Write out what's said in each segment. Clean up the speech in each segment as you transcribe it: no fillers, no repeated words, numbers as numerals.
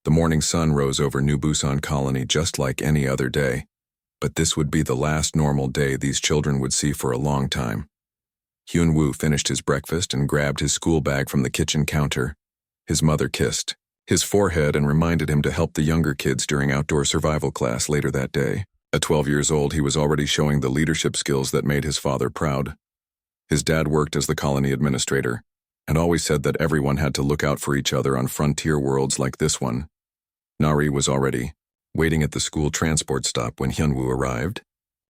The morning sun rose over New Busan Colony just like any other day, but this would be the last normal day these children would see for a long time. Hyun-woo finished his breakfast and grabbed his school bag from the kitchen counter. His mother kissed his forehead and reminded him to help the younger kids during outdoor survival class later that day. At 12 years old, he was already showing the leadership skills that made his father proud. His dad worked as the colony administrator and always said that everyone had to look out for each other on frontier worlds like this one. Nari was already waiting at the school transport stop when Hyun-woo arrived.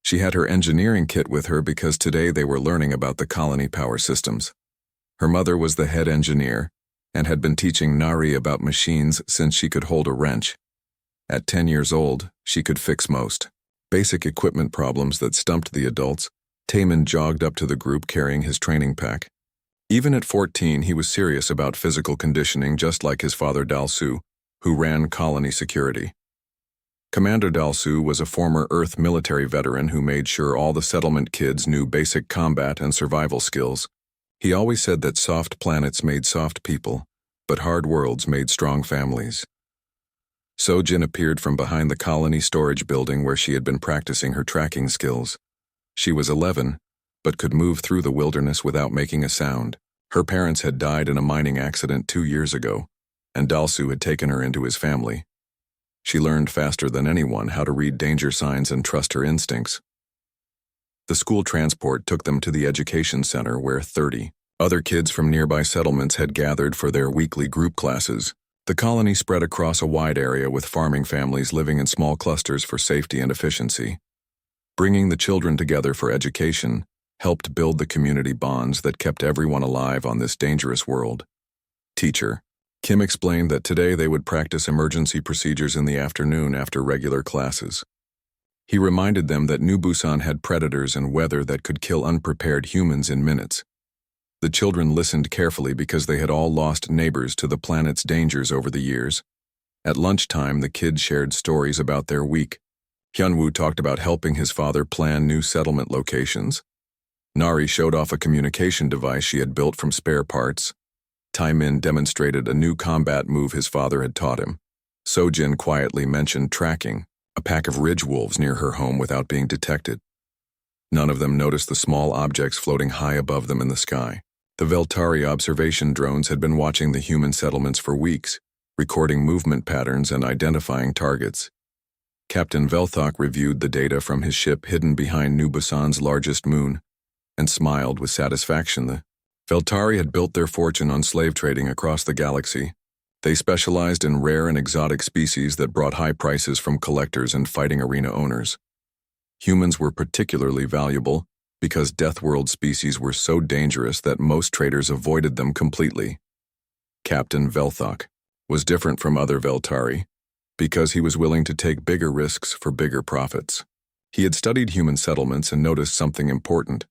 She had her engineering kit with her because today they were learning about the colony power systems. Her mother was the head engineer and had been teaching Nari about machines since she could hold a wrench. At 10 years old, she could fix most basic equipment problems that stumped the adults. Taemin jogged up to the group carrying his training pack. Even at 14, he was serious about physical conditioning, just like his father Dal-soo, who ran colony security. Commander Dal-soo was a former Earth military veteran who made sure all the settlement kids knew basic combat and survival skills. He always said that soft planets made soft people, but hard worlds made strong families. So-jin appeared from behind the colony storage building where she had been practicing her tracking skills. She was 11, but could move through the wilderness without making a sound. Her parents had died in a mining accident 2 years ago, and Dal-soo had taken her into his family. She learned faster than anyone how to read danger signs and trust her instincts. The school transport took them to the education center where 30 other kids from nearby settlements had gathered for their weekly group classes. The colony spread across a wide area with farming families living in small clusters for safety and efficiency. Bringing the children together for education helped build the community bonds that kept everyone alive on this dangerous world. Teacher Kim explained that today they would practice emergency procedures in the afternoon after regular classes. He reminded them that New Busan had predators and weather that could kill unprepared humans in minutes. The children listened carefully because they had all lost neighbors to the planet's dangers over the years. At lunchtime, the kids shared stories about their week. Hyun-woo talked about helping his father plan new settlement locations. Nari showed off a communication device she had built from spare parts. Taemin demonstrated a new combat move his father had taught him. So-jin quietly mentioned tracking a pack of ridge wolves near her home without being detected. None of them noticed the small objects floating high above them in the sky. The Veltari observation drones had been watching the human settlements for weeks, recording movement patterns and identifying targets. Captain Velthok reviewed the data from his ship hidden behind New Busan's largest moon and smiled with satisfaction. The Veltari had built their fortune on slave trading across the galaxy. They specialized in rare and exotic species that brought high prices from collectors and fighting arena owners. Humans were particularly valuable because Deathworld species were so dangerous that most traders avoided them completely. Captain Velthok was different from other Veltari because he was willing to take bigger risks for bigger profits. He had studied human settlements and noticed something important.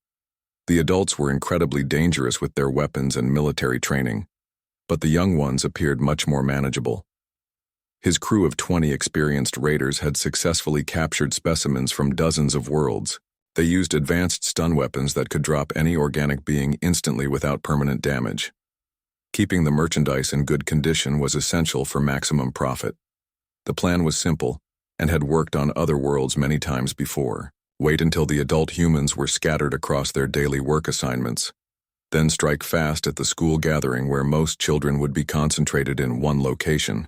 The adults were incredibly dangerous with their weapons and military training, but the young ones appeared much more manageable. His crew of 20 experienced raiders had successfully captured specimens from dozens of worlds. They used advanced stun weapons that could drop any organic being instantly without permanent damage. Keeping the merchandise in good condition was essential for maximum profit. The plan was simple and had worked on other worlds many times before. Wait until the adult humans were scattered across their daily work assignments. Then strike fast at the school gathering where most children would be concentrated in one location.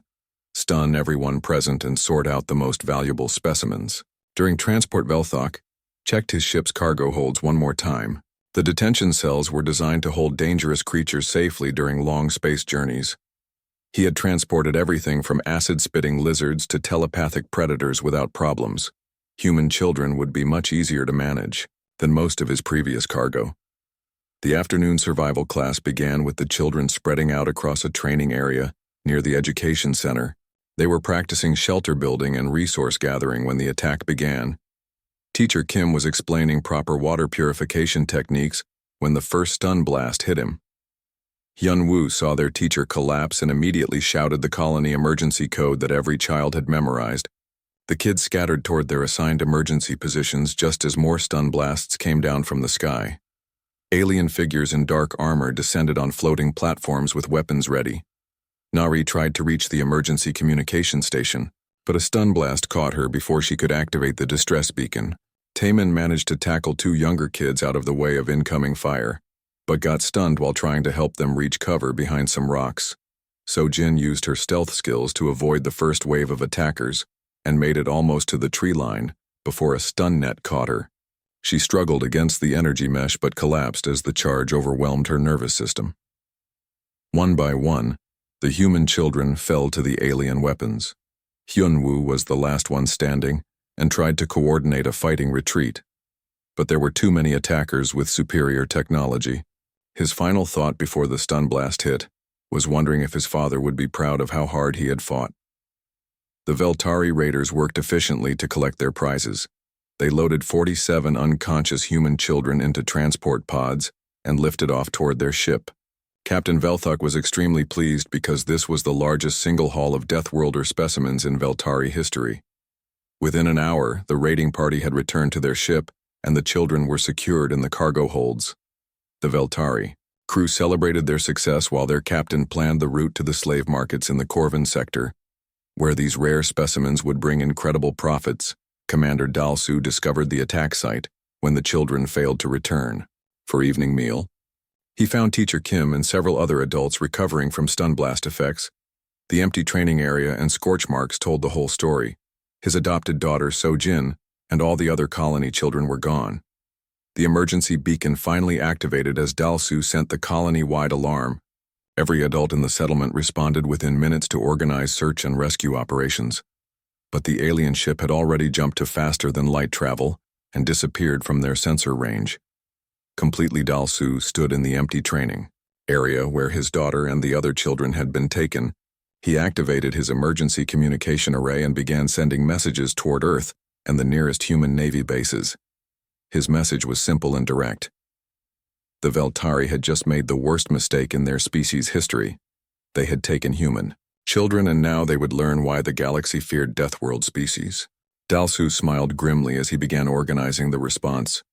Stun everyone present and sort out the most valuable specimens. During transport, Velthok checked his ship's cargo holds one more time. The detention cells were designed to hold dangerous creatures safely during long space journeys. He had transported everything from acid-spitting lizards to telepathic predators without problems. Human children would be much easier to manage than most of his previous cargo. The afternoon survival class began with the children spreading out across a training area near the education center. They were practicing shelter building and resource gathering when the attack began. Teacher Kim was explaining proper water purification techniques when the first stun blast hit him. Hyun-woo saw their teacher collapse and immediately shouted the colony emergency code that every child had memorized. The kids scattered toward their assigned emergency positions just as more stun blasts came down from the sky. Alien figures in dark armor descended on floating platforms with weapons ready. Nari tried to reach the emergency communication station, but a stun blast caught her before she could activate the distress beacon. Taemin managed to tackle two younger kids out of the way of incoming fire, but got stunned while trying to help them reach cover behind some rocks. So-jin used her stealth skills to avoid the first wave of attackers and made it almost to the tree line before a stun net caught her. She struggled against the energy mesh but collapsed as the charge overwhelmed her nervous system. One by one, the human children fell to the alien weapons. Hyunwoo was the last one standing and tried to coordinate a fighting retreat, but there were too many attackers with superior technology. His final thought before the stun blast hit was wondering if his father would be proud of how hard he had fought. The Veltari raiders worked efficiently to collect their prizes. They loaded 47 unconscious human children into transport pods and lifted off toward their ship. Captain Velthuk was extremely pleased because this was the largest single haul of Deathworlder specimens in Veltari history. Within an hour, the raiding party had returned to their ship, and the children were secured in the cargo holds. The Veltari crew celebrated their success while their captain planned the route to the slave markets in the Corvin sector, where these rare specimens would bring incredible profits. Commander Dalsu discovered the attack site when the children failed to return. For evening meal, he found Teacher Kim and several other adults recovering from stun blast effects. The empty training area and scorch marks told the whole story. His adopted daughter, So-jin, and all the other colony children were gone. The emergency beacon finally activated as Dalsu sent the colony-wide alarm. Every adult in the settlement responded within minutes to organize search and rescue operations. But the alien ship had already jumped to faster-than-light travel and disappeared from their sensor range. Completely, Dalsu stood in the empty training area where his daughter and the other children had been taken. He activated his emergency communication array and began sending messages toward Earth and the nearest human Navy bases. His message was simple and direct. The Veltari had just made the worst mistake in their species' history. They had taken human children, and now they would learn why the galaxy feared Deathworld species. Dalsu smiled grimly as he began organizing the response.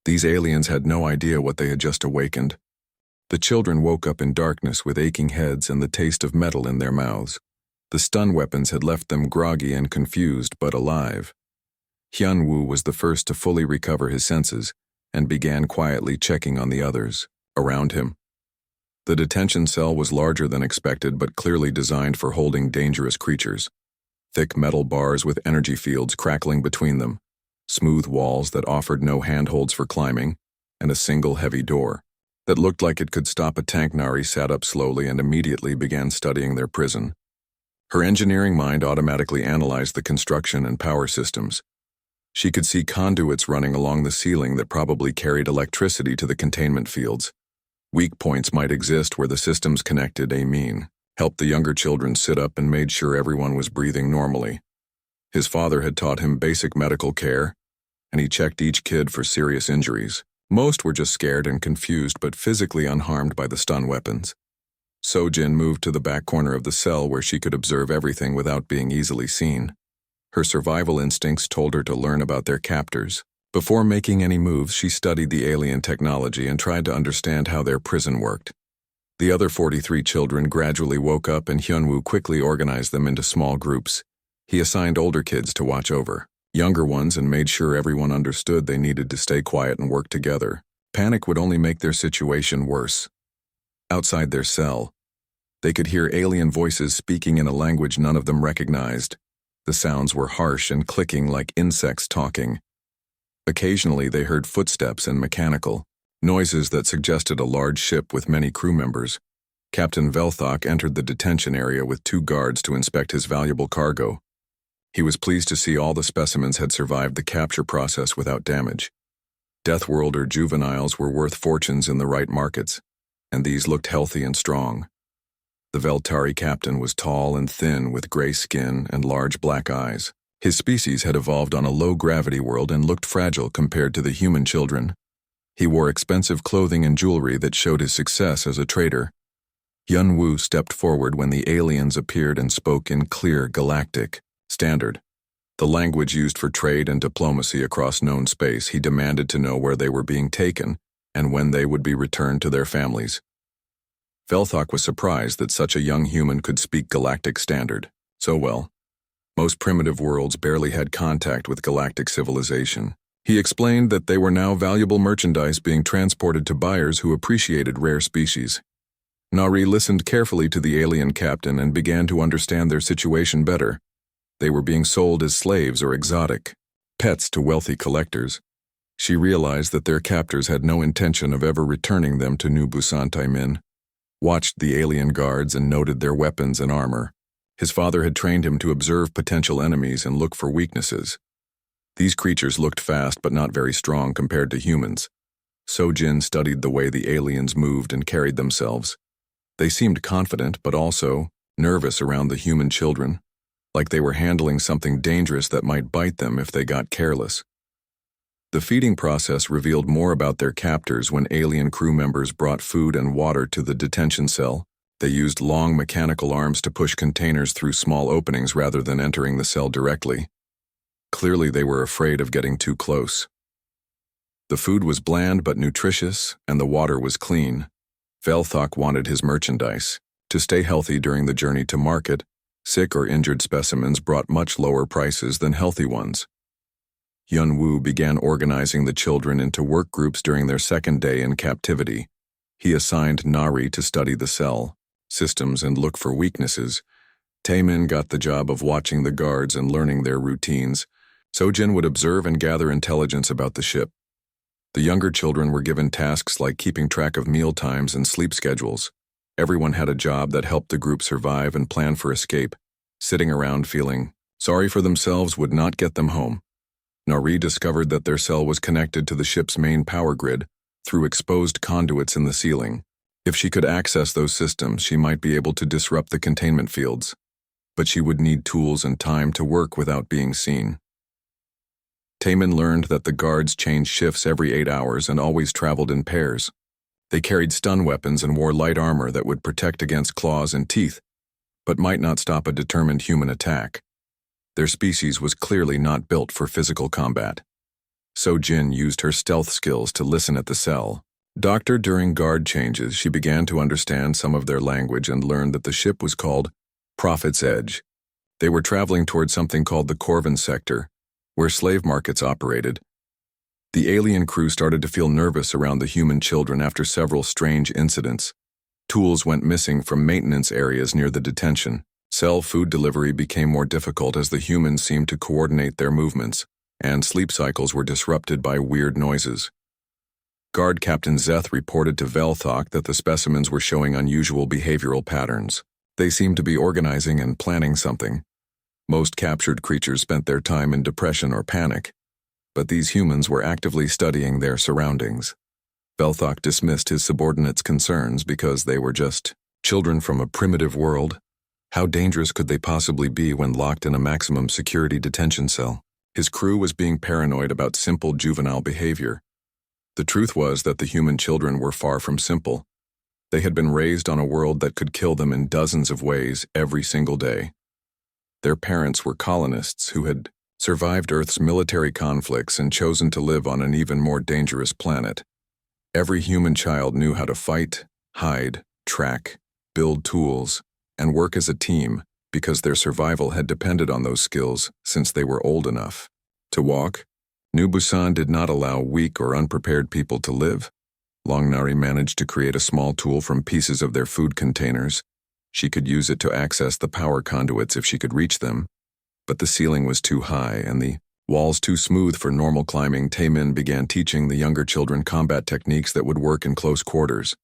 These aliens had no idea what they had just awakened. The children woke up in darkness with aching heads and the taste of metal in their mouths. The stun weapons had left them groggy and confused, but alive. Hyunwoo was the first to fully recover his senses and began quietly checking on the others around him. The detention cell was larger than expected, but clearly designed for holding dangerous creatures. Thick metal bars with energy fields crackling between them, smooth walls that offered no handholds for climbing, and a single heavy door that looked like it could stop a tank. Nari sat up slowly and immediately began studying their prison. Her engineering mind automatically analyzed the construction and power systems. She could see conduits running along the ceiling that probably carried electricity to the containment fields. Weak points might exist where the systems connected. Amin helped the younger children sit up and made sure everyone was breathing normally. His father had taught him basic medical care, and he checked each kid for serious injuries. Most were just scared and confused, but physically unharmed by the stun weapons. So-jin moved to the back corner of the cell where she could observe everything without being easily seen. Her survival instincts told her to learn about their captors. Before making any moves, she studied the alien technology and tried to understand how their prison worked. The other 43 children gradually woke up, and Hyunwoo quickly organized them into small groups. He assigned older kids to watch over younger ones and made sure everyone understood they needed to stay quiet and work together. Panic would only make their situation worse. Outside their cell, they could hear alien voices speaking in a language none of them recognized. The sounds were harsh and clicking like insects talking. Occasionally they heard footsteps and mechanical noises that suggested a large ship with many crew members. Captain Velthok entered the detention area with 2 guards to inspect his valuable cargo. He was pleased to see all the specimens had survived the capture process without damage. Deathworlder juveniles were worth fortunes in the right markets, and these looked healthy and strong. The Veltari captain was tall and thin with gray skin and large black eyes. His species had evolved on a low-gravity world and looked fragile compared to the human children. He wore expensive clothing and jewelry that showed his success as a trader. Hyunwoo stepped forward when the aliens appeared and spoke in clear Galactic standard, the language used for trade and diplomacy across known space. He demanded to know where they were being taken and when they would be returned to their families. Velthok was surprised that such a young human could speak Galactic Standard so well. Most primitive worlds barely had contact with galactic civilization. He explained that they were now valuable merchandise being transported to buyers who appreciated rare species. Nari listened carefully to the alien captain and began to understand their situation better. They were being sold as slaves or exotic pets to wealthy collectors. She realized that their captors had no intention of ever returning them to New Busan Taimin. Watched the alien guards and noted their weapons and armor. His father had trained him to observe potential enemies and look for weaknesses. These creatures looked fast but not very strong compared to humans. Sojin studied the way the aliens moved and carried themselves. They seemed confident but also nervous around the human children, like they were handling something dangerous that might bite them if they got careless. The feeding process revealed more about their captors when alien crew members brought food and water to the detention cell. They used long mechanical arms to push containers through small openings rather than entering the cell directly. Clearly they were afraid of getting too close. The food was bland but nutritious, and the water was clean. Velthok wanted his merchandise. To stay healthy during the journey to market, sick or injured specimens brought much lower prices than healthy ones. Yunwoo began organizing the children into work groups during their second day in captivity. He assigned Nari to study the cell systems and look for weaknesses. Taemin got the job of watching the guards and learning their routines. Sojin would observe and gather intelligence about the ship. The younger children were given tasks like keeping track of meal times and sleep schedules. Everyone had a job that helped the group survive and plan for escape. Sitting around feeling sorry for themselves would not get them home. Nari discovered that their cell was connected to the ship's main power grid through exposed conduits in the ceiling. If she could access those systems, she might be able to disrupt the containment fields. But she would need tools and time to work without being seen. Taemin learned that the guards changed shifts every 8 hours and always traveled in pairs. They carried stun weapons and wore light armor that would protect against claws and teeth, but might not stop a determined human attack. Their species was clearly not built for physical combat. Sojin used her stealth skills to listen at the cell. During guard changes, she began to understand some of their language and learned that the ship was called Prophet's Edge. They were traveling toward something called the Corvin sector, where slave markets operated. The alien crew started to feel nervous around the human children after several strange incidents. Tools went missing from maintenance areas near the detention. Cell food delivery became more difficult as the humans seemed to coordinate their movements, and sleep cycles were disrupted by weird noises. Guard Captain Zeth reported to Velthok that the specimens were showing unusual behavioral patterns. They seemed to be organizing and planning something. Most captured creatures spent their time in depression or panic, but these humans were actively studying their surroundings. Velthok dismissed his subordinates' concerns because they were just children from a primitive world. How dangerous could they possibly be when locked in a maximum security detention cell? His crew was being paranoid about simple juvenile behavior. The truth was that the human children were far from simple. They had been raised on a world that could kill them in dozens of ways every single day. Their parents were colonists who had survived Earth's military conflicts and chosen to live on an even more dangerous planet. Every human child knew how to fight, hide, track, build tools, and work as a team because their survival had depended on those skills since they were old enough to walk. New Busan did not allow weak or unprepared people to live. Longnari managed to create a small tool from pieces of their food containers. She could use it to access the power conduits if she could reach them, but the ceiling was too high and the walls too smooth for normal climbing. Taemin began teaching the younger children combat techniques that would work in close quarters.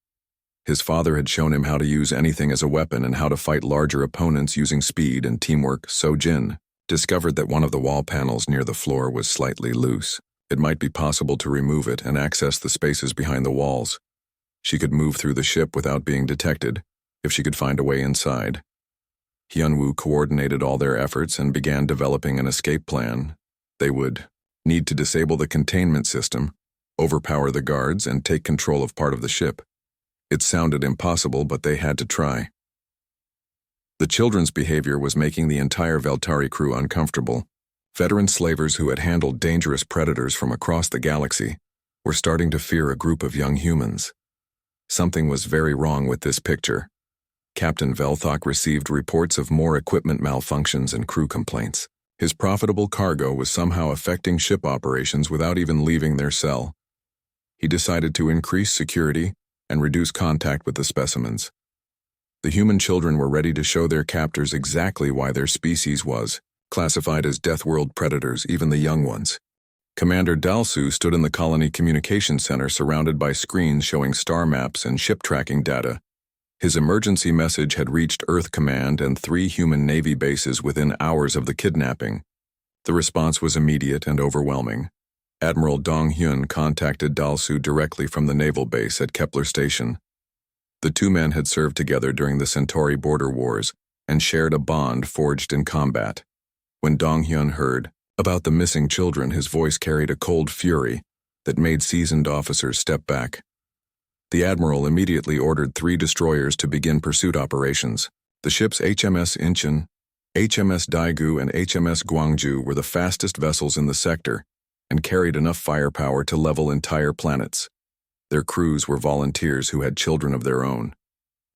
His father had shown him how to use anything as a weapon and how to fight larger opponents using speed and teamwork. Sojin discovered that one of the wall panels near the floor was slightly loose. It might be possible to remove it and access the spaces behind the walls. She could move through the ship without being detected, if she could find a way inside. Hyunwoo coordinated all their efforts and began developing an escape plan. They would need to disable the containment system, overpower the guards, and take control of part of the ship. It sounded impossible, but they had to try. The children's behavior was making the entire Veltari crew uncomfortable. Veteran slavers who had handled dangerous predators from across the galaxy were starting to fear a group of young humans. Something was very wrong with this picture. Captain Velthok received reports of more equipment malfunctions and crew complaints. His profitable cargo was somehow affecting ship operations without even leaving their cell. He decided to increase security and reduce contact with the specimens. The human children were ready to show their captors exactly why their species was classified as Deathworld predators, even the young ones. Commander Dalsu stood in the colony communication center surrounded by screens showing star maps and ship tracking data. His emergency message had reached Earth Command and 3 human Navy bases within hours of the kidnapping. The response was immediate and overwhelming. Admiral Dong Hyun contacted Dalsu directly from the naval base at Kepler Station. The two men had served together during the Centauri border wars and shared a bond forged in combat. When Dong Hyun heard about the missing children, his voice carried a cold fury that made seasoned officers step back. The admiral immediately ordered 3 destroyers to begin pursuit operations. The ships HMS Incheon, HMS Daegu, and HMS Gwangju were the fastest vessels in the sector and carried enough firepower to level entire planets. Their crews were volunteers who had children of their own.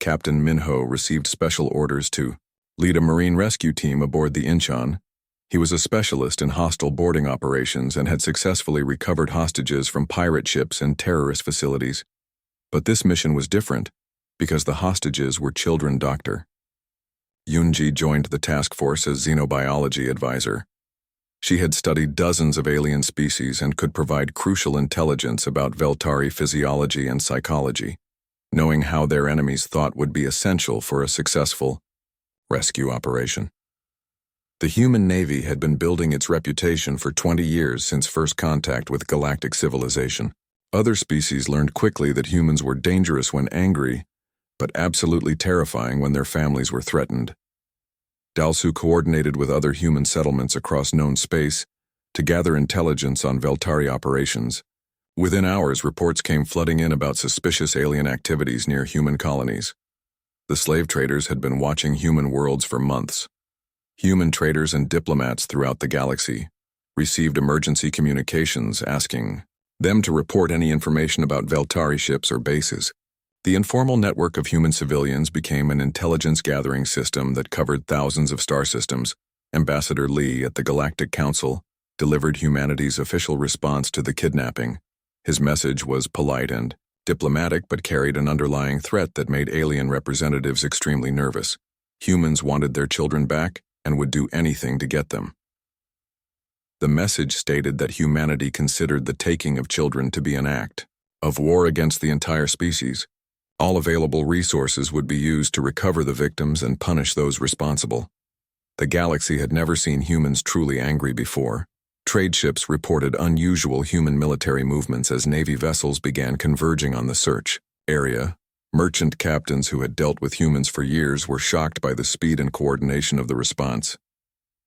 Captain Minho received special orders to lead a marine rescue team aboard the Incheon. He was a specialist in hostile boarding operations and had successfully recovered hostages from pirate ships and terrorist facilities. But this mission was different because the hostages were children. Dr. Yoonji joined the task force as xenobiology advisor. She had studied dozens of alien species and could provide crucial intelligence about Veltari physiology and psychology. Knowing how their enemies thought would be essential for a successful rescue operation. The human navy had been building its reputation for 20 years since first contact with galactic civilization. Other species learned quickly that humans were dangerous when angry, but absolutely terrifying when their families were threatened. Dalsu coordinated with other human settlements across known space to gather intelligence on Veltari operations. Within hours, reports came flooding in about suspicious alien activities near human colonies. The slave traders had been watching human worlds for months. Human traders and diplomats throughout the galaxy received emergency communications asking them to report any information about Veltari ships or bases. The informal network of human civilians became an intelligence-gathering system that covered thousands of star systems. Ambassador Lee at the Galactic Council delivered humanity's official response to the kidnapping. His message was polite and diplomatic, but carried an underlying threat that made alien representatives extremely nervous. Humans wanted their children back and would do anything to get them. The message stated that humanity considered the taking of children to be an act of war against the entire species. All available resources would be used to recover the victims and punish those responsible. The galaxy had never seen humans truly angry before. Trade ships reported unusual human military movements as Navy vessels began converging on the search area. Merchant captains who had dealt with humans for years were shocked by the speed and coordination of the response.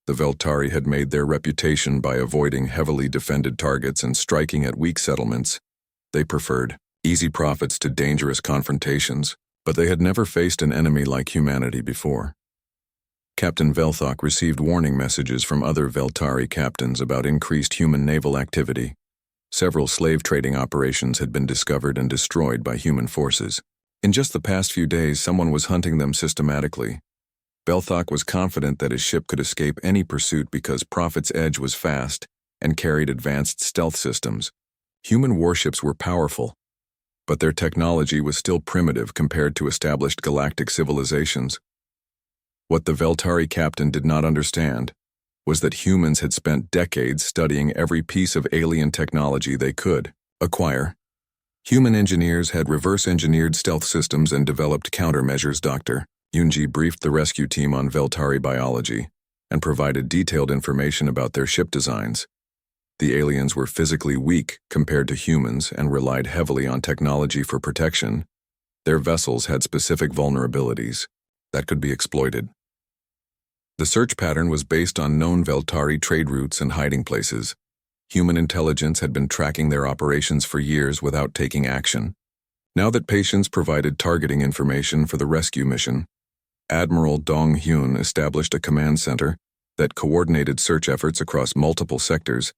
The Veltari had made their reputation by avoiding heavily defended targets and striking at weak settlements. They preferred easy profits to dangerous confrontations, but they had never faced an enemy like humanity before. Captain Velthok received warning messages from other Veltari captains about increased human naval activity. Several slave trading operations had been discovered and destroyed by human forces. In just the past few days, someone was hunting them systematically. Velthok was confident that his ship could escape any pursuit because Prophet's Edge was fast and carried advanced stealth systems. Human warships were powerful, but their technology was still primitive compared to established galactic civilizations. What the Veltari captain did not understand was that humans had spent decades studying every piece of alien technology they could acquire. Human engineers had reverse-engineered stealth systems and developed countermeasures. Dr. Yoonji briefed the rescue team on Veltari biology and provided detailed information about their ship designs. The aliens were physically weak compared to humans and relied heavily on technology for protection. Their vessels had specific vulnerabilities that could be exploited. The search pattern was based on known Veltari trade routes and hiding places. Human intelligence had been tracking their operations for years without taking action. Now that patients provided targeting information for the rescue mission, Admiral Dong Hyun established a command center that coordinated search efforts across multiple sectors.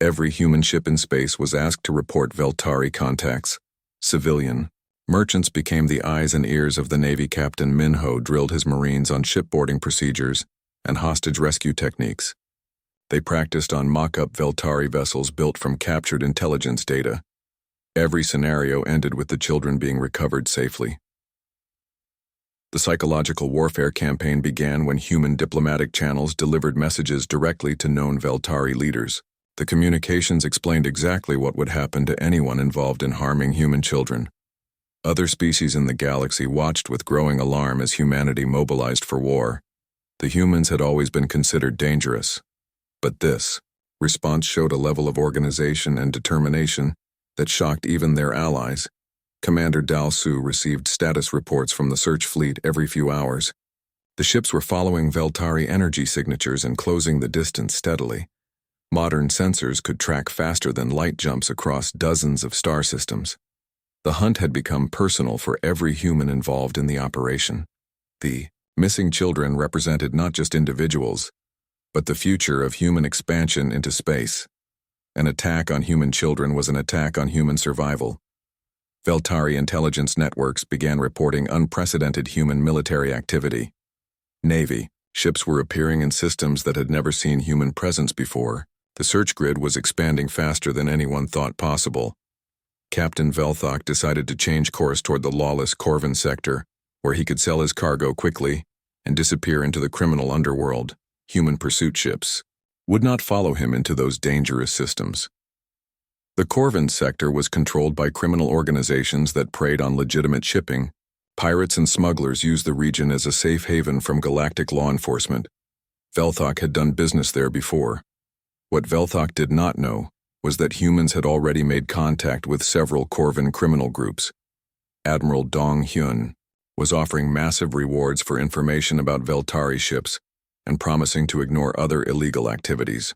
Every human ship in space was asked to report Veltari contacts. Civilian Merchants became the eyes and ears of the Navy. Captain Minho drilled his Marines on shipboarding procedures and hostage rescue techniques. They practiced on mock-up Veltari vessels built from captured intelligence data. Every scenario ended with the children being recovered safely. The psychological warfare campaign began when human diplomatic channels delivered messages directly to known Veltari leaders. The communications explained exactly what would happen to anyone involved in harming human children. Other species in the galaxy watched with growing alarm as humanity mobilized for war. The humans had always been considered dangerous. But this response showed a level of organization and determination that shocked even their allies. Commander Dal Su received status reports from the search fleet every few hours. The ships were following Veltari energy signatures and closing the distance steadily. Modern sensors could track faster than light jumps across dozens of star systems. The hunt had become personal for every human involved in the operation. The missing children represented not just individuals, but the future of human expansion into space. An attack on human children was an attack on human survival. Veltari intelligence networks began reporting unprecedented human military activity. Navy ships were appearing in systems that had never seen human presence before. The search grid was expanding faster than anyone thought possible. Captain Velthok decided to change course toward the lawless Corvin sector, where he could sell his cargo quickly and disappear into the criminal underworld. Human pursuit ships would not follow him into those dangerous systems. The Corvin sector was controlled by criminal organizations that preyed on legitimate shipping. Pirates and smugglers used the region as a safe haven from galactic law enforcement. Velthok had done business there before. What Velthok did not know was that humans had already made contact with several Corvin criminal groups. Admiral Dong Hyun was offering massive rewards for information about Veltari ships and promising to ignore other illegal activities.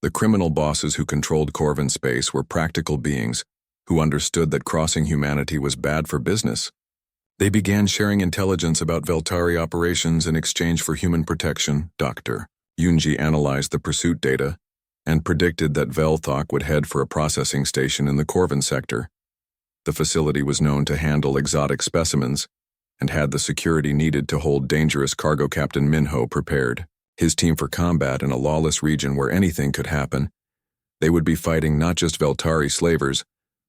The criminal bosses who controlled Corvin space were practical beings who understood that crossing humanity was bad for business. They began sharing intelligence about Veltari operations in exchange for human protection. Dr. Yunji analyzed the pursuit data and predicted that Velthok would head for a processing station in the Corvin sector. The facility was known to handle exotic specimens and had the security needed to hold dangerous cargo. Captain Minho prepared his team for combat in a lawless region where anything could happen. They would be fighting not just Veltari slavers,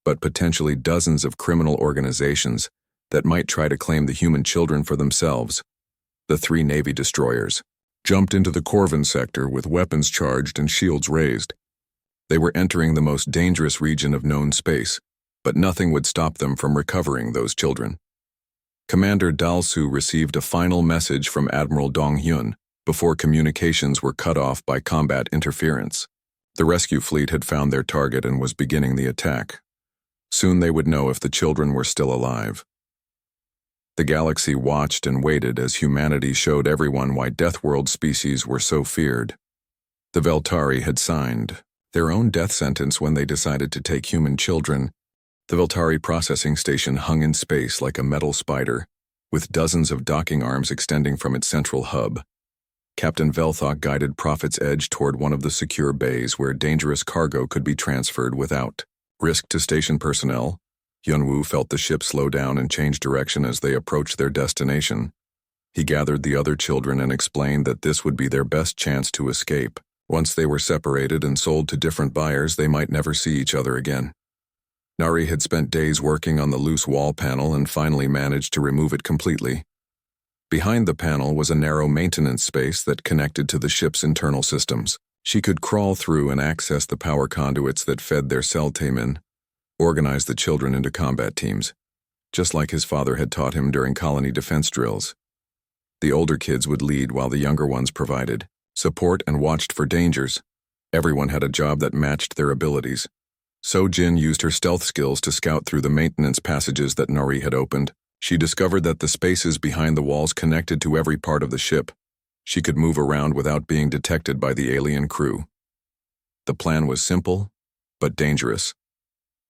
but potentially dozens of criminal organizations that might try to claim the human children for themselves. The 3 Navy destroyers jumped into the Corvin sector with weapons charged and shields raised. They were entering the most dangerous region of known space, but nothing would stop them from recovering those children. Commander Dalsu received a final message from Admiral Dong Hyun before communications were cut off by combat interference. The rescue fleet had found their target and was beginning the attack. Soon they would know if the children were still alive. The galaxy watched and waited as humanity showed everyone why Deathworld species were so feared. The Veltari had signed their own death sentence when they decided to take human children. The Veltari processing station hung in space like a metal spider, with dozens of docking arms extending from its central hub. Captain Velthok guided Prophet's Edge toward one of the secure bays where dangerous cargo could be transferred without risk to station personnel. Hyunwoo felt the ship slow down and change direction as they approached their destination. He gathered the other children and explained that this would be their best chance to escape. Once they were separated and sold to different buyers, they might never see each other again. Nari had spent days working on the loose wall panel and finally managed to remove it completely. Behind the panel was a narrow maintenance space that connected to the ship's internal systems. She could crawl through and access the power conduits that fed their Celtamen, organize the children into combat teams, just like his father had taught him during colony defense drills. The older kids would lead while the younger ones provided support and watched for dangers. Everyone had a job that matched their abilities. So-Jin used her stealth skills to scout through the maintenance passages that Nori had opened. She discovered that the spaces behind the walls connected to every part of the ship. She could move around without being detected by the alien crew. The plan was simple, but dangerous.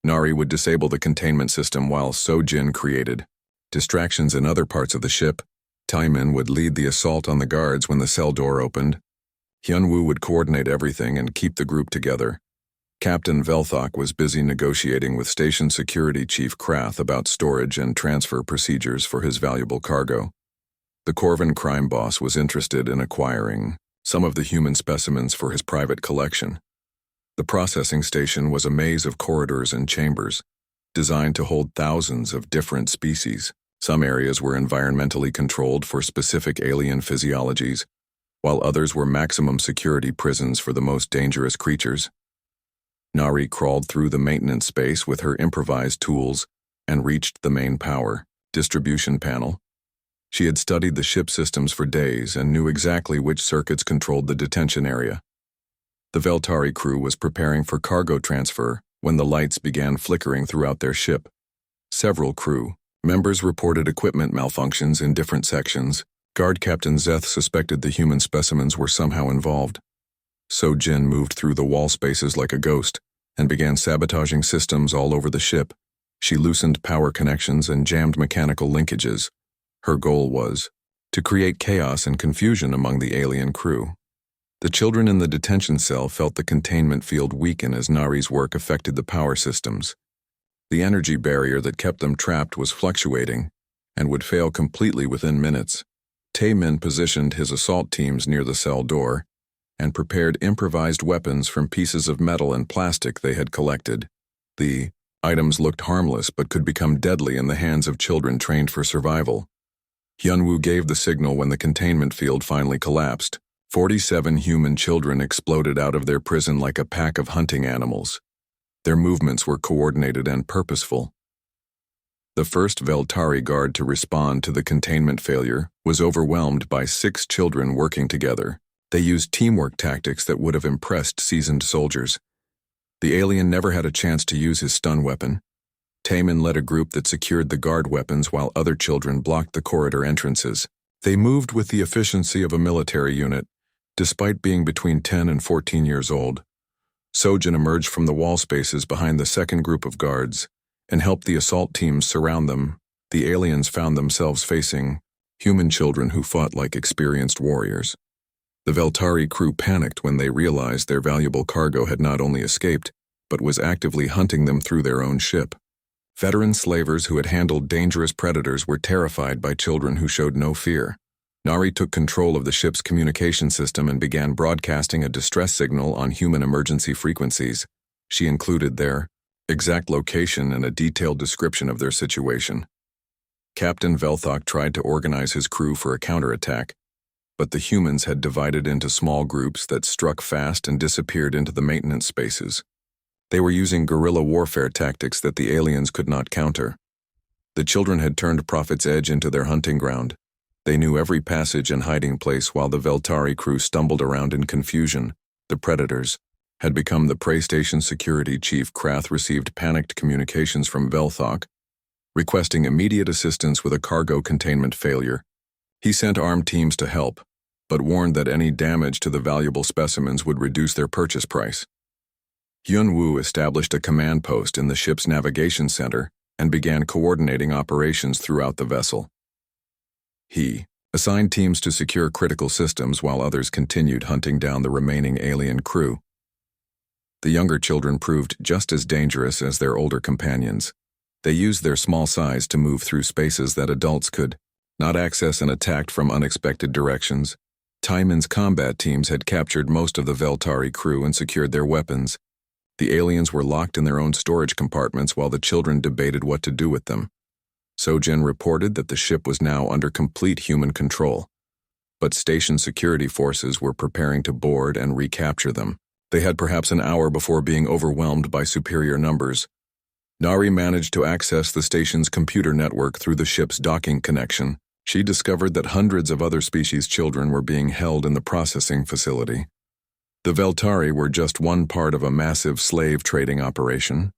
Nari would disable the containment system while So-Jin created distractions in other parts of the ship. Taimin would lead the assault on the guards when the cell door opened. Hyunwoo would coordinate everything and keep the group together. Captain Velthok was busy negotiating with Station Security Chief Krath about storage and transfer procedures for his valuable cargo. The Corvin crime boss was interested in acquiring some of the human specimens for his private collection. The processing station was a maze of corridors and chambers, designed to hold thousands of different species. Some areas were environmentally controlled for specific alien physiologies, while others were maximum security prisons for the most dangerous creatures. Nari crawled through the maintenance space with her improvised tools and reached the main power distribution panel. She had studied the ship systems for days and knew exactly which circuits controlled the detention area. The Veltari crew was preparing for cargo transfer when the lights began flickering throughout their ship. Several crew members reported equipment malfunctions in different sections. Guard Captain Zeth suspected the human specimens were somehow involved. So-Jin moved through the wall spaces like a ghost and began sabotaging systems all over the ship. She loosened power connections and jammed mechanical linkages. Her goal was to create chaos and confusion among the alien crew. The children in the detention cell felt the containment field weaken as Nari's work affected the power systems. The energy barrier that kept them trapped was fluctuating and would fail completely within minutes. Taemin positioned his assault teams near the cell door and prepared improvised weapons from pieces of metal and plastic they had collected. The items looked harmless but could become deadly in the hands of children trained for survival. Hyunwoo gave the signal when the containment field finally collapsed. 47 human children exploded out of their prison like a pack of hunting animals. Their movements were coordinated and purposeful. The first Veltari guard to respond to the containment failure was overwhelmed by 6 children working together. They used teamwork tactics that would have impressed seasoned soldiers. The alien never had a chance to use his stun weapon. Taemin led a group that secured the guard weapons while other children blocked the corridor entrances. They moved with the efficiency of a military unit, despite being between 10 and 14 years old. Sojin emerged from the wall spaces behind the second group of guards and helped the assault teams surround them. The aliens found themselves facing human children who fought like experienced warriors. The Veltari crew panicked when they realized their valuable cargo had not only escaped, but was actively hunting them through their own ship. Veteran slavers who had handled dangerous predators were terrified by children who showed no fear. Nari took control of the ship's communication system and began broadcasting a distress signal on human emergency frequencies. She included their exact location and a detailed description of their situation. Captain Velthok tried to organize his crew for a counterattack, but the humans had divided into small groups that struck fast and disappeared into the maintenance spaces. They were using guerrilla warfare tactics that the aliens could not counter. The children had turned Prophet's Edge into their hunting ground. They knew every passage and hiding place while the Veltari crew stumbled around in confusion. The predators had become the prey station security chief. Krath received panicked communications from Velthok, requesting immediate assistance with a cargo containment failure. He sent armed teams to help, but warned that any damage to the valuable specimens would reduce their purchase price. Hyunwoo established a command post in the ship's navigation center and began coordinating operations throughout the vessel. He assigned teams to secure critical systems while others continued hunting down the remaining alien crew. The younger children proved just as dangerous as their older companions. They used their small size to move through spaces that adults could not access and attacked from unexpected directions. Taemin's combat teams had captured most of the Veltari crew and secured their weapons. The aliens were locked in their own storage compartments while the children debated what to do with them. Sojin reported that the ship was now under complete human control, but station security forces were preparing to board and recapture them. They had perhaps an hour before being overwhelmed by superior numbers. Nari managed to access the station's computer network through the ship's docking connection. She discovered that hundreds of other species' children were being held in the processing facility. The Veltari were just one part of a massive slave trading operation.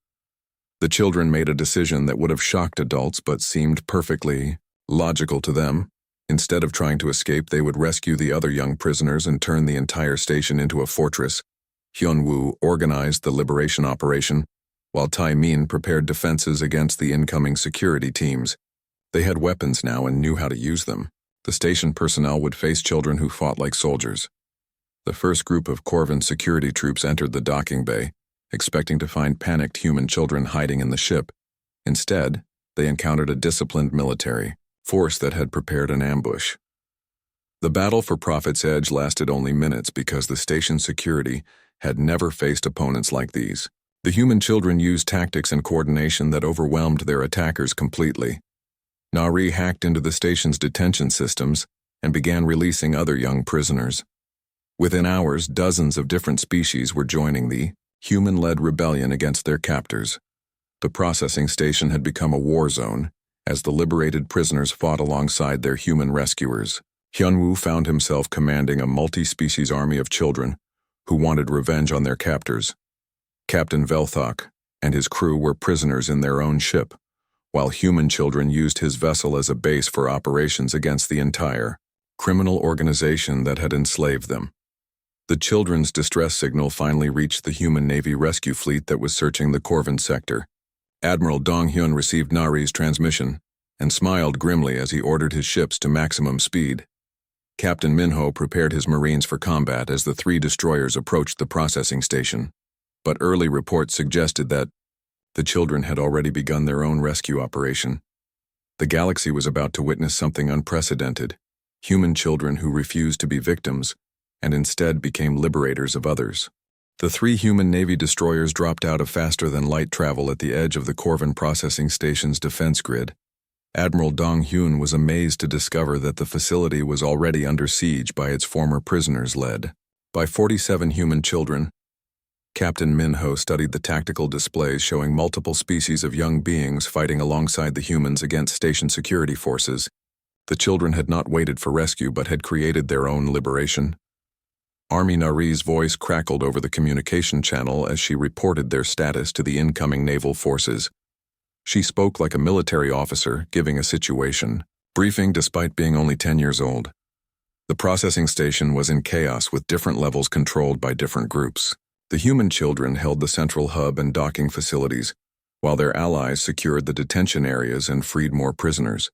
The children made a decision that would have shocked adults but seemed perfectly logical to them. Instead of trying to escape, they would rescue the other young prisoners and turn the entire station into a fortress. Hyunwoo organized the liberation operation, while Taemin prepared defenses against the incoming security teams. They had weapons now and knew how to use them. The station personnel would face children who fought like soldiers. The first group of Corvin security troops entered the docking bay. expecting to find panicked human children hiding in the ship. Instead, they encountered a disciplined military force that had prepared an ambush. The battle for Prophet's Edge lasted only minutes because the station's security had never faced opponents like these. The human children used tactics and coordination that overwhelmed their attackers completely. Nari hacked into the station's detention systems and began releasing other young prisoners. Within hours, dozens of different species were joining the human-led rebellion against their captors. The processing station had become a war zone as the liberated prisoners fought alongside their human rescuers. Hyunwoo found himself commanding a multi-species army of children who wanted revenge on their captors. Captain Velthok and his crew were prisoners in their own ship, while human children used his vessel as a base for operations against the entire criminal organization that had enslaved them. The children's distress signal finally reached the human Navy rescue fleet that was searching the Corvin sector. Admiral Dong-hyun received Nari's transmission and smiled grimly as he ordered his ships to maximum speed. Captain Minho prepared his Marines for combat as the 3 destroyers approached the processing station, but early reports suggested that the children had already begun their own rescue operation. The galaxy was about to witness something unprecedented: human children who refused to be victims and instead became liberators of others. The 3 human Navy destroyers dropped out of faster-than-light travel at the edge of the Corvin processing station's defense grid. Admiral Dong-hyun was amazed to discover that the facility was already under siege by its former prisoners led by 47 human children. Captain Minho studied the tactical displays showing multiple species of young beings fighting alongside the humans against station security forces. The children had not waited for rescue but had created their own liberation. Army Nari's voice crackled over the communication channel as she reported their status to the incoming naval forces. She spoke like a military officer giving a situation briefing despite being only 10 years old. The processing station was in chaos with different levels controlled by different groups. The human children held the central hub and docking facilities, while their allies secured the detention areas and freed more prisoners.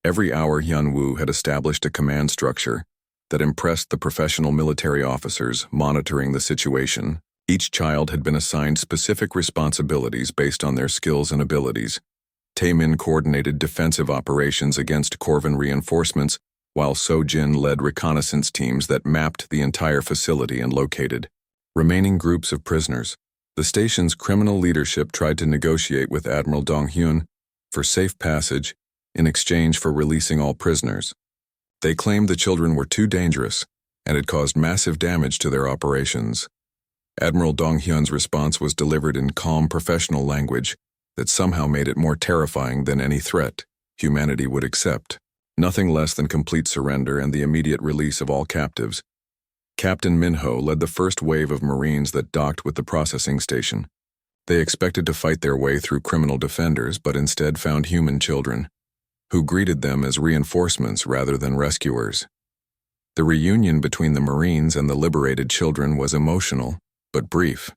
Every hour, Hyunwoo had established a command structure that impressed the professional military officers monitoring the situation. Each child had been assigned specific responsibilities based on their skills and abilities. Taemin coordinated defensive operations against Corvin reinforcements, while Sojin led reconnaissance teams that mapped the entire facility and located remaining groups of prisoners. The station's criminal leadership tried to negotiate with Admiral Dong-hyun for safe passage in exchange for releasing all prisoners. They claimed the children were too dangerous and had caused massive damage to their operations. Admiral Dong-hyun's response was delivered in calm professional language that somehow made it more terrifying than any threat humanity would accept. Nothing less than complete surrender and the immediate release of all captives. Captain Minho led the first wave of Marines that docked with the processing station. They expected to fight their way through criminal defenders, but instead found human children, who greeted them as reinforcements rather than rescuers. The reunion between the Marines and the liberated children was emotional, but brief.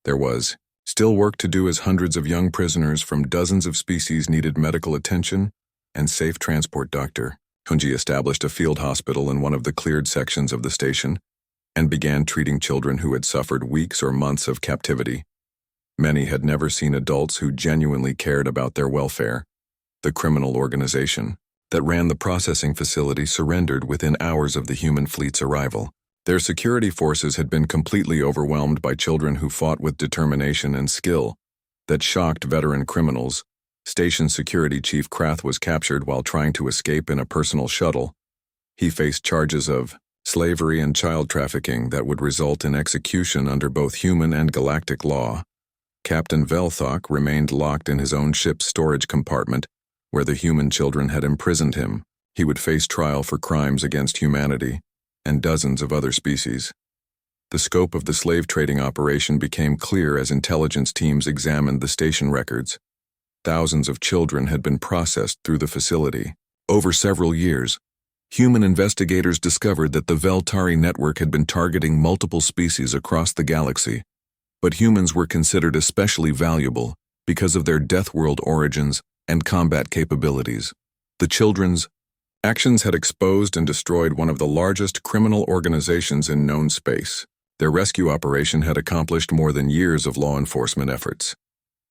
There was still work to do as hundreds of young prisoners from dozens of species needed medical attention and safe transport. Dr. Hunji established a field hospital in one of the cleared sections of the station and began treating children who had suffered weeks or months of captivity. Many had never seen adults who genuinely cared about their welfare. The criminal organization that ran the processing facility surrendered within hours of the human fleet's arrival. Their security forces had been completely overwhelmed by children who fought with determination and skill that shocked veteran criminals. Station Security Chief Krath was captured while trying to escape in a personal shuttle. He faced charges of slavery and child trafficking that would result in execution under both human and galactic law. Captain Velthok remained locked in his own ship's storage compartment, where the human children had imprisoned him. He would face trial for crimes against humanity and dozens of other species. The scope of the slave trading operation became clear as intelligence teams examined the station records. Thousands of children had been processed through the facility. Over several years, human investigators discovered that the Veltari network had been targeting multiple species across the galaxy, but humans were considered especially valuable because of their Deathworld origins and combat capabilities. The children's actions had exposed and destroyed one of the largest criminal organizations in known space. Their rescue operation had accomplished more than years of law enforcement efforts.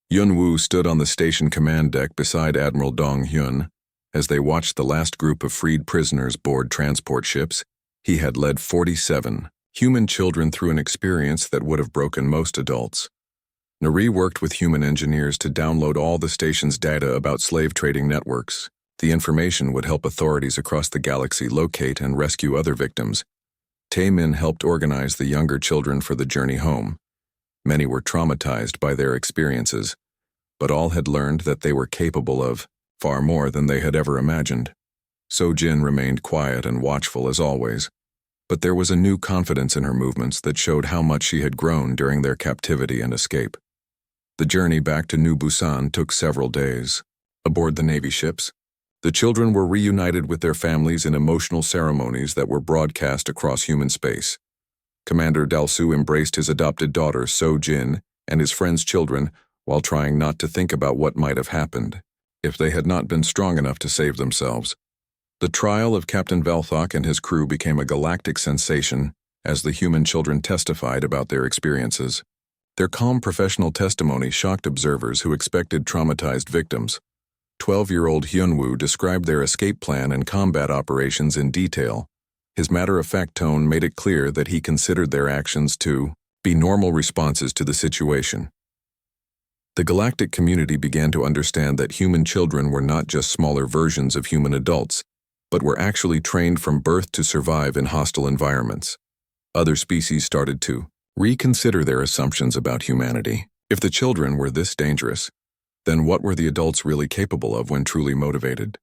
Yun-woo stood on the station command deck beside Admiral Dong-hyun. As they watched the last group of freed prisoners board transport ships, he had led 47 human children through an experience that would have broken most adults. Nari worked with human engineers to download all the station's data about slave trading networks. The information would help authorities across the galaxy locate and rescue other victims. Tae-min helped organize the younger children for the journey home. Many were traumatized by their experiences, but all had learned that they were capable of far more than they had ever imagined. So-jin remained quiet and watchful as always, but there was a new confidence in her movements that showed how much she had grown during their captivity and escape. The journey back to New Busan took several days. Aboard the Navy ships, the children were reunited with their families in emotional ceremonies that were broadcast across human space. Commander Dalsu embraced his adopted daughter So-jin and his friends' children while trying not to think about what might have happened if they had not been strong enough to save themselves. The trial of Captain Velthok and his crew became a galactic sensation as the human children testified about their experiences. Their calm professional testimony shocked observers who expected traumatized victims. 12-year-old Hyunwoo described their escape plan and combat operations in detail. His matter-of-fact tone made it clear that he considered their actions to be normal responses to the situation. The galactic community began to understand that human children were not just smaller versions of human adults, but were actually trained from birth to survive in hostile environments. Other species started to reconsider their assumptions about humanity. If the children were this dangerous, then what were the adults really capable of when truly motivated?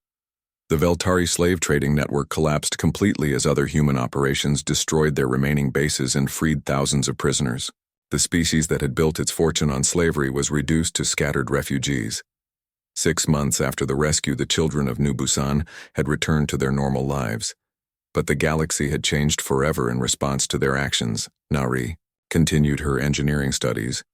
The Veltari slave trading network collapsed completely as other human operations destroyed their remaining bases and freed thousands of prisoners. The species that had built its fortune on slavery was reduced to scattered refugees. 6 months after the rescue, the children of New Busan had returned to their normal lives. But the galaxy had changed forever in response to their actions. Nari continued her engineering studies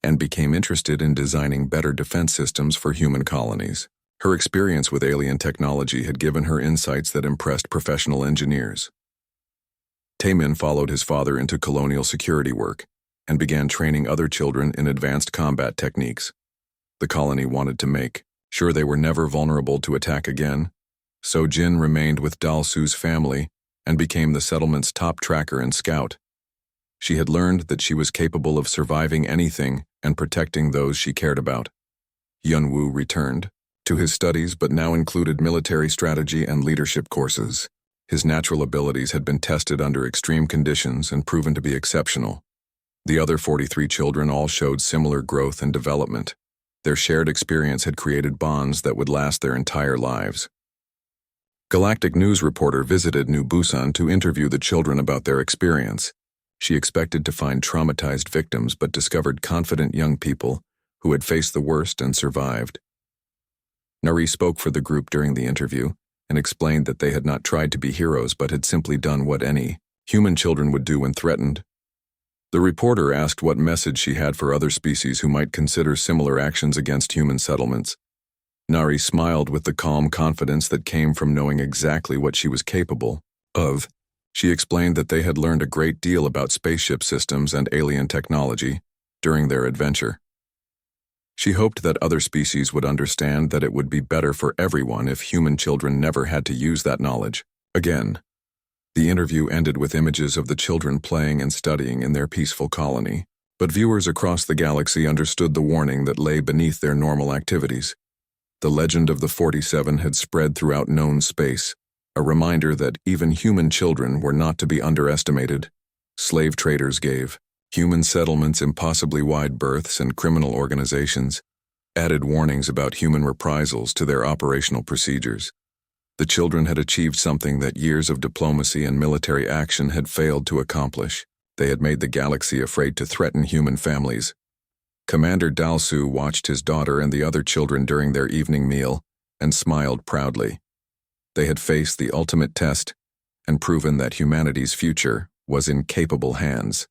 and became interested in designing better defense systems for human colonies. Her experience with alien technology had given her insights that impressed professional engineers. Tae-min followed his father into colonial security work and began training other children in advanced combat techniques. The colony wanted to make sure they were never vulnerable to attack again. So-jin remained with Dalsu's family and became the settlement's top tracker and scout. She had learned that she was capable of surviving anything and protecting those she cared about. Yun-woo returned to his studies but now included military strategy and leadership courses. His natural abilities had been tested under extreme conditions and proven to be exceptional. The other 43 children all showed similar growth and development. Their shared experience had created bonds that would last their entire lives. Galactic news reporter visited New Busan to interview the children about their experience. She expected to find traumatized victims but discovered confident young people who had faced the worst and survived. Nari spoke for the group during the interview and explained that they had not tried to be heroes but had simply done what any human children would do when threatened. The reporter asked what message she had for other species who might consider similar actions against human settlements. Nari smiled with the calm confidence that came from knowing exactly what she was capable of. She explained that they had learned a great deal about spaceship systems and alien technology during their adventure. She hoped that other species would understand that it would be better for everyone if human children never had to use that knowledge again. The interview ended with images of the children playing and studying in their peaceful colony, but viewers across the galaxy understood the warning that lay beneath their normal activities. The legend of the 47 had spread throughout known space, a reminder that even human children were not to be underestimated. Slave traders gave human settlements impossibly wide berths, and criminal organizations added warnings about human reprisals to their operational procedures. The children had achieved something that years of diplomacy and military action had failed to accomplish. They had made the galaxy afraid to threaten human families. Commander Dalsu watched his daughter and the other children during their evening meal and smiled proudly. They had faced the ultimate test and proven that humanity's future was in capable hands.